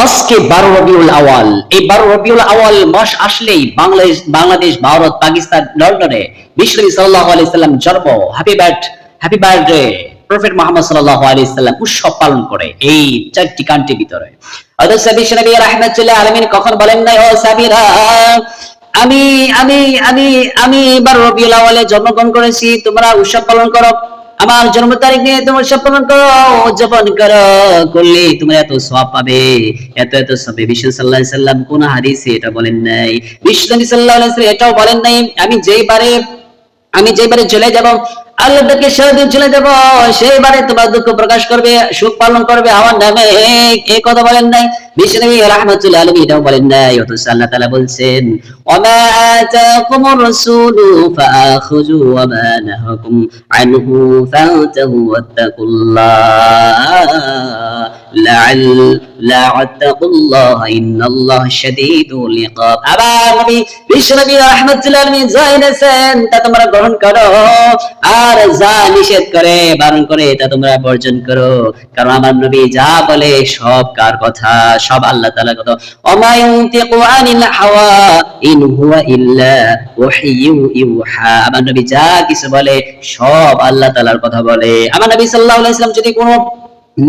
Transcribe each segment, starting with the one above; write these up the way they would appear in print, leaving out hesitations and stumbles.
আজকে 12 রবিউল আওয়াল। এই 12 রবিউল আওয়াল মাস আসলেই বাংলাদেশ, ভারত, পাকিস্তান, লন্ডনে বিশ্বনবী সাল্লাল্লাহু আলাইহি সাল্লাম জন্ম, হ্যাপি বার্থডে প্রফেট মুহাম্মদ সাল্লাল্লাহু আলাইহি সাল্লাম উৎসব পালন করে এই চারটি কান্ট্রির ভিতরে। অথচ বিশ্বনবী রাহমাতুল্লাহ আলামিন কখন বলেন নাই, ও সাহাবীরা, আমি আমি আমি আমি 12 রবিউল আওয়ালে জন্মগ্রহণ করেছি, তোমরা উৎসব পালন করো, আমার জন্ম তারিখ নিয়ে তোমার উৎসব পালন করো, উদযাপন করো, করলে তোমরা এত সওয়াব পাবে, এত এত সবে। বিশ্ব সাল্লাল্লাহু আলাইহি সাল্লাম কোন হাদিসে এটা বলেন নাই। বিশ্ব সাল্লাল্লাহু আলাইহি সাল্লাম এটাও বলেন নাই আমি যেবারে চলে যাব, আল্লাহকে সেদিন চলে যাব, সেইবারে তোমার দুঃখ প্রকাশ করবে, সুখ পালন করবে আমার নামে, এই কথা বলেন নাই। বিশ্বনবী রাহমাতুল্লাহ আলাইহি এটাও বলেন নাই। অথচ আল্লাহ তাআলা বলছেন, ওমা আতাকুমুর রাসূলু ফাআখুযু ওয়া মা নাহাকুম আনহু ফান্তাহু ওয়াত্তাকুল্লাহ লাআল্লাকুল্লাহ ইন্নাল্লাহা শাদীদুল ইকাব। আবার নবী বিশ্বনবী রাহমাতুল্লাহ আলাইহি জানিয়েছেন, তা তোমরা গ্রহণ করো, আর যা নিষেধ করে, বারণ করে, তা তোমরা বর্জন করো। কারণ আমার নবী যা বলে সব কার কথা? সব আল্লাহ তাআলার কথা। ওমা ইয়ানতিকু আনিল হাওয়া ইন হুয়া ইল্লা ওয়াহয়ু ইউহা। আমার নবী যা কিছু বলে সব আল্লাহ তাআলার কথা বলে। আমার নবী সাল্লাল্লাহু আলাইহি ওয়াসাল্লাম যদি কোনো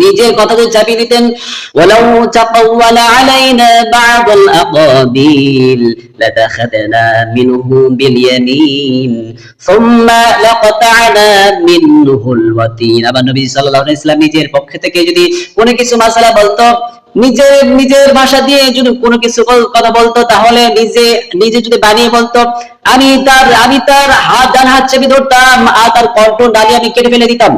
নিজের কথা যদি চাপিয়ে দিতেন, ওয়ালাউ তাকাওয়ালা আলাইনা বা'দাল আকাবিল লাতাখাযনা মিনহু বিল ইয়ামিন সুম্মা লাকাতা'না মিনহুল ওয়াতিন। আবার নবী সাল্লাল্লাহু আলাইহি ওয়াসাল্লাম নিজের পক্ষ থেকে যদি কোনো কিছু মাসালা বলতো, নিজের ভাষা দিয়ে যদি কোনো কিছু কথা বলতো, তাহলে নিজে যদি বানিয়ে বলতো, আমি তার ডান হাত চেপে ধরতাম, আর তার কণ্ঠ ডালি আমি কেটে ফেলে দিতাম।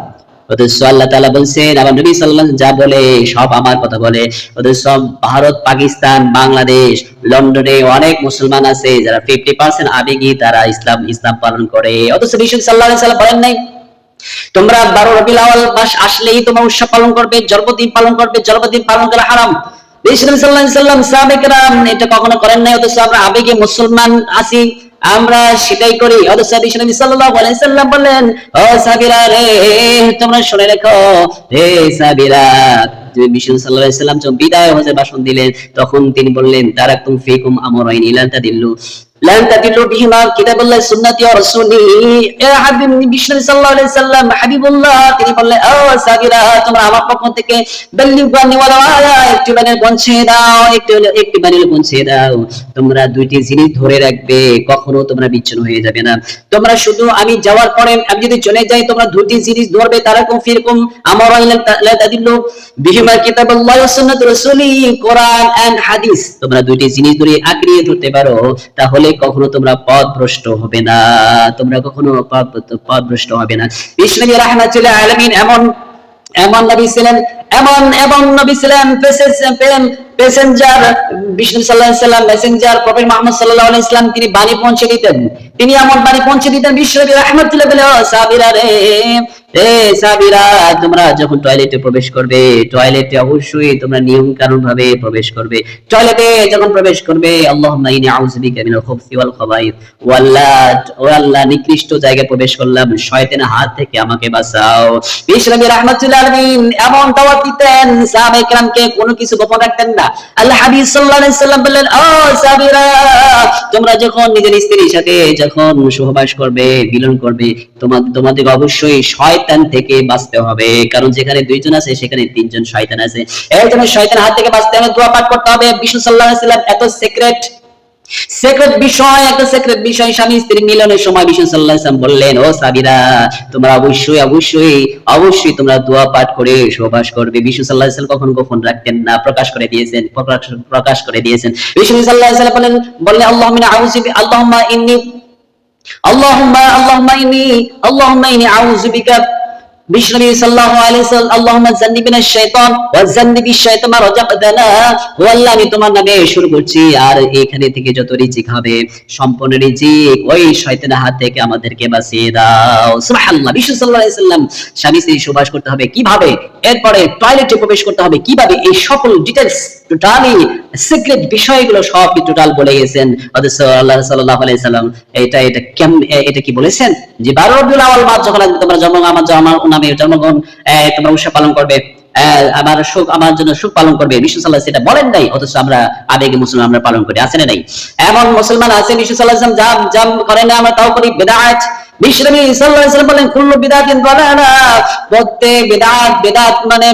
অথচ আল্লাহ তাআলা বলছেন, আমার নবী সাল্লাল্লাহু আলাইহি ওয়াসাল্লাম যা বলে সব আমার কথা বলে। অথচ ভারত, পাকিস্তান, বাংলাদেশ, লন্ডনে অনেক মুসলমান আছে যারা 50% আবেগী, তারা ইসলাম পালন করে। অথচ বিশ্বনবী সাল্লাল্লাহু আলাইহি ওয়াসাল্লাম বলেন নাই, তোমরা 12 রবিউল আওয়াল মাস আসলেই তোমরা উৎসব পালন করবে, জন্মদিন পালন করবে, জন্মদিন পালন করা হারাম। বিশ্বনবী সাল্লাল্লাহু আলাইহি ওয়াসাল্লাম সাহাবায়ে-কেরাম এটা কখনো করেন নাই। অথচ আমরা আবেগে মুসলমান আছি, আমরা সেটাই করি। অথচ বিশ্বনবী সাল্লাল্লাহু আলাইহি ওয়াসাল্লাম বলেন, ও সাহাবীরা রে, তোমরা শুনে রাখো, হে সাহাবীরা। বিশ্বনবী সাল্লাল্লাহু আলাইহি ওয়াসাল্লাম যখন বিদায় হজের ভাষণ দিলেন, তখন তিনি বললেন, তারাকতুম ফীকুম আমরাইন লা তাদিল্লু বিহিমা কিতাবুল্লাহ সুন্নতি ওয়া রাসূলি। হাবিব বিশ্বনবী সাল্লাল্লাহু আলাইহি সাল্লাম হাবিবুল্লাহ, তিনি বললেন, ও সাহাবীরা, তোমরা আমার পক্ষ থেকে বাল্লিগানি ওয়ালা ওয়ালা একটি বাণী পৌঁছে দাও, একটি বাণী পৌঁছে দাও। তোমরা দুইটি জিনিস ধরে রাখবে, কখনো তোমরা বিচ্ছিন্ন হয়ে যাবে না। তোমরা শুধু আমি যাওয়ার পরে, আমি যদি চলে যাই, তোমরা দুইটি জিনিস ধরবে, তারাকুম ফিরকুম আমরাইন লা তাদিল্লু বিহিমা কিতাবুল্লাহ ওয়া সুন্নাতুর রাসূলি, কোরআন এন্ড হাদিস। তোমরা দুইটি জিনিস ধরে আঁকড়ে ধরতে পারো, তাহলে কখনো তোমরা পথভ্রষ্ট হবে না, তোমরা কখনো পথভ্রষ্ট হবে না। বিশ্বনবী রাহমাতুল্লাহ আলামিন এমন নবী ছিলেন, এমন নবী ছিলেন, প্যাসেঞ্জার। বিষ্ণু সাল্লাল্লাহু আলাইহি সাল্লাম মেসেঞ্জার, প্রফেট মুহাম্মদ সাল্লাল্লাহু আলাইহি সাল্লাম তিনি বাণী পৌঁছে দিতেন। তিনি এমন বাণী পৌঁছে দিতেন, বিশ্বনবী রাহমাতুল্লাহ বলে, ও সাহাবীরা রে, সাহাবীরা, তোমরা যখন টয়লেটে প্রবেশ করবে, টয়লেটে অবশ্যই তোমরা নিয়ম কানুন ভাবে প্রবেশ করবে। টয়লেটে যখন প্রবেশ করবে, আল্লাহুম্মা ইন্নী আউযু বিকা মিনাল খুবসি ওয়াল খাবাইথ, ও আল্লাহ, নিকৃষ্ট জায়গায় প্রবেশ করলাম, শয়তানের হাত থেকে আমাকে বাঁচাও। বিশ্বনবী রাহমাতুল্লাহ আলাইহি এমন দাওয়াত দিতেন, সাহাবায়ে কেরামকে কোনো কিছু গোপন রাখতেন না। আল্লাহ হাবিব সাল্লাল্লাহু আলাইহি সাল্লাম বললেন, ও সাহাবীরা, তোমরা যখন নিজের স্ত্রীর সাথে যখন সহবাস করবে, মিলন করবে, তোমাদের অবশ্যই শয়তান থেকে বাঁচতে হবে। কারণ যেখানে দুইজন আছে সেখানে তিনজন শয়তান আছে। এই জন্য শয়তানের হাত থেকে বাঁচতে হবে, দোয়া পাঠ করতে হবে। বিষ্ণু সাল্লাল্লাহু আলাইহি সাল্লাম এত সিক্রেট বিষয় স্বামী স্ত্রী মিলনের সময় বিষ্ণু সাল্লাল্লাহু আলাইহি সাল্লাম বললেন, ও সাহাবীরা, তোমরা অবশ্যই তোমরা দোয়া পাঠ করে সহবাস করবে। বিষ্ণু সাল্লাল্লাহু আলাইহি সাল্লাম কখনো গোপন রাখতেন না, প্রকাশ করে দিয়েছেন। বিষ্ণু সাল্লাল্লাহু আলাইহি সাল্লাম বললেন, আল্লাহুম্মা ইন্নী আউযু বিকা। বিশ্বনবী সাল্লাল্লাহু আলাইহি ওয়াসাল্লাম, আল্লাহুম্মা জান্নিবিনাশ শাইতান ওয়া জান্নিবিশ শাইতান মা রাযাকতানা। ও আল্লাহ, আমি তোমার নামে শুরু করছি, আর এখানে থেকে যত রিজিক হবে, সম্পূর্ণ রিজিক ওই শয়তানের হাত থেকে আমাদেরকে বাঁচিয়ে দাও। সুবহানাল্লাহ। বিশ্বনবী সাল্লাল্লাহু আলাইহি ওয়াসাল্লাম স্বামী স্ত্রী সহবাস করতে হবে কিভাবে, এরপরে টয়লেটে প্রবেশ করতে হবে কিভাবে, এই সকল ডিটেইলস, টোটালি সিক্রেট বিষয়গুলো সব টোটাল বলে গেছেন। অথচ আল্লাহ সাল্লাল্লাহু আলাইহি ওয়াসাল্লাম এটা কি বলেছেন, যে 12 রবিউল আওয়াল মাস যখন তোমরা আমার নামে জন্মগ্রহণ, তোমরা উৎসব পালন করবে, আমার জন্য সুখ পালন করবে, বিশ্ব সাল্লাল্লাহু আলাইহি ওয়াসাল্লাম সেটা বলেন নাই, অথচ আমরা আবেগে মুসলমান আমরা পালন করি, আছে না নাই? এমন মুসলমান আছে বিশ্ব সাল্লাল্লাহু আলাইহি ওয়াসাল্লাম জাম করে না, আমরা তাও করি বিদআত। বিশ্বনবী সাল্লাল্লাহু আলাইহি ওয়াসাল্লাম বলেন কুল্লু বিদআতিন দালালাহ, প্রত্যেক বিদআত, বিদআত মানে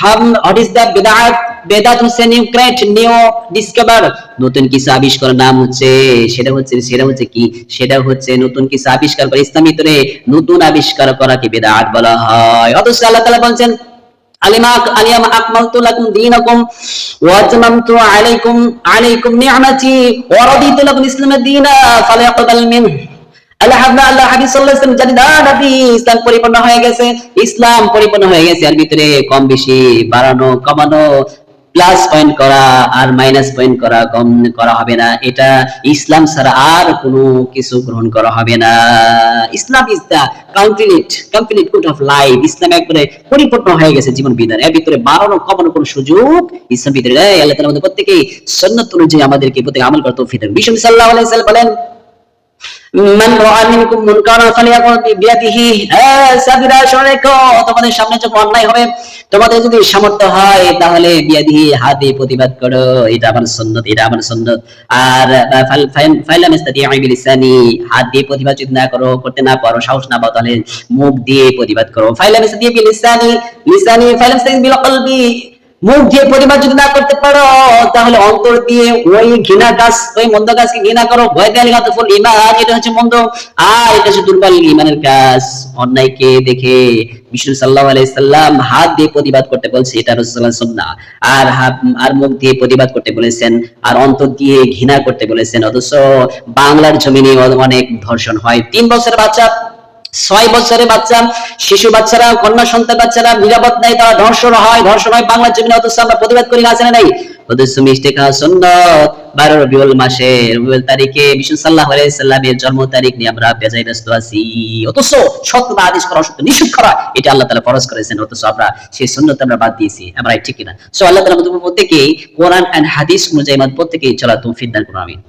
হোয়াট ইজ দ্য বিদআত? বেদাত হচ্ছে নিউ ক্রিয়েট, নিউ ডিসকভার, নতুন কিছু আবিষ্কার, নাম হচ্ছে সেটা হচ্ছে কি, সেটা হচ্ছে নতুন কিছু আবিষ্কার করে, ইসলামের ভিতরে নতুন আবিষ্কার করাকে বিদআত বলা হয়। অথচ আল্লাহ তাআলা বলেন আলিয়াম আকমালতু লাকুম দীনাকুম ওয়া আতমামতু আলাইকুম নি'মাতি ওয়া রাদিতু লাকুম ইসলামাদ দীনা ফালায়াকবাল মিনহু। আল্লাহ হাবিব সাল্লাল্লাহু আলাইহি ওয়াসাল্লাম জানি না নবী ইসলাম পরিপূর্ণ হয়ে গেছে, ইসলাম পরিপূর্ণ হয়ে গেছে, এর ভিতরে কম বেশি বাড়ানো কমানো, প্লাস পয়েন্ট করা আর মাইনাস পয়েন্ট করা, কম করা হবে না। এটা ইসলাম ছাড়া আর কোনো কিছু গ্রহণ করা হবে না। Islam is the complete code of life. ইসলাম একবারে পরিপূর্ণ হয়ে গেছে জীবন বিধান, এর ভিতরে বাড়ানো কমানো কোনো সুযোগ ইসলাম ভিতরে নেই। আল্লাহ তাআলা আমাদের প্রত্যেককে সুন্নাত অনুযায়ী আমাদেরকে প্রত্যেক আমল করতে তৌফিক দান। বিশ্বনবী সাল্লাল্লাহু আলাইহি ওয়াসাল্লাম বলেন মান রাআ মিনকুম মুনকারান ফালিয়াকুল বিয়াদিহি, সাবিরা শরীকো, তোমাদের সামনে যখন অন্যায় হবে, তোমাদের যদি সামর্থ্য হয় তাহলে বিয়াদিহি, হাতে প্রতিবাদ করো, এটা আমার সুন্নাত, এটা আমার সুন্নাত। আর ফাইলাম ইস্তাতি বিলিসানি, হাত দিয়ে প্রতিবাদ যদি না করো, করতে না পারো, সাহস না পাও, তাহলে মুখ দিয়ে প্রতিবাদ করো। ফাইলাম ইস্তাতি বিলিসানি ফাইলাম ইস্তাতি বিল কলবি, মুখ দিয়ে প্রতিবাদ যদি না করতে পারো তাহলে অন্তর দিয়ে ওই ঘৃণা কাজ, ওই মন্দ কাজকে ঘৃণা করো। ওয়াদালিকাতুল ঈমান, এটা হচ্ছে মন্দ, আর এটা হচ্ছে দুর্বল ঈমানের কাজ। অন্যায়কে দেখে বিষ্ণু সাল্লাল্লাহু আলাইহি সাল্লাম হাত দিয়ে প্রতিবাদ করতে বলছে, এটা রাসূলুল্লাহ সুন্নাহ। আর মুখ দিয়ে প্রতিবাদ করতে বলেছেন, আর অন্তর দিয়ে ঘৃণা করতে বলেছেন। অথচ বাংলার জমিনে অনেক ধর্ষণ হয়। 3 বছরের বাচ্চা, 6 বছরের বাচ্চা, শিশু বাচ্চারা, কন্যা সন্তান বাচ্চারা নিরাপদ নাই, তারা ধর্ষণ হয় বাংলার জমিনে, অথচ আমরা প্রতিবাদ করি না, আছে না নাই? অথচ মিষ্টি খাওয়া সুন্নাত। 12 রবিউল মাসে রবিউল তারিখে বিষ্ণু সাল্লাল্লাহু আলাইহি সাল্লামের জন্ম তারিখ নিয়ে আমরা বেজায় ব্যস্ত আছি, অথচ সত্য আদেশ করা, সত্য নিষেধ করা, এটা আল্লাহ তাআলা ফরজ করেছেন, অথচ আমরা সেই সুন্নাত আমরা বাদ দিয়েছি। আমরা ঠিক কিনা? সো আল্লাহ তাআলা আমাদের প্রত্যেককে কোরআন এন্ড হাদিস অনুযায়ী আমাদের প্রত্যেককে চলা তৌফিক দান করুন, আমিন।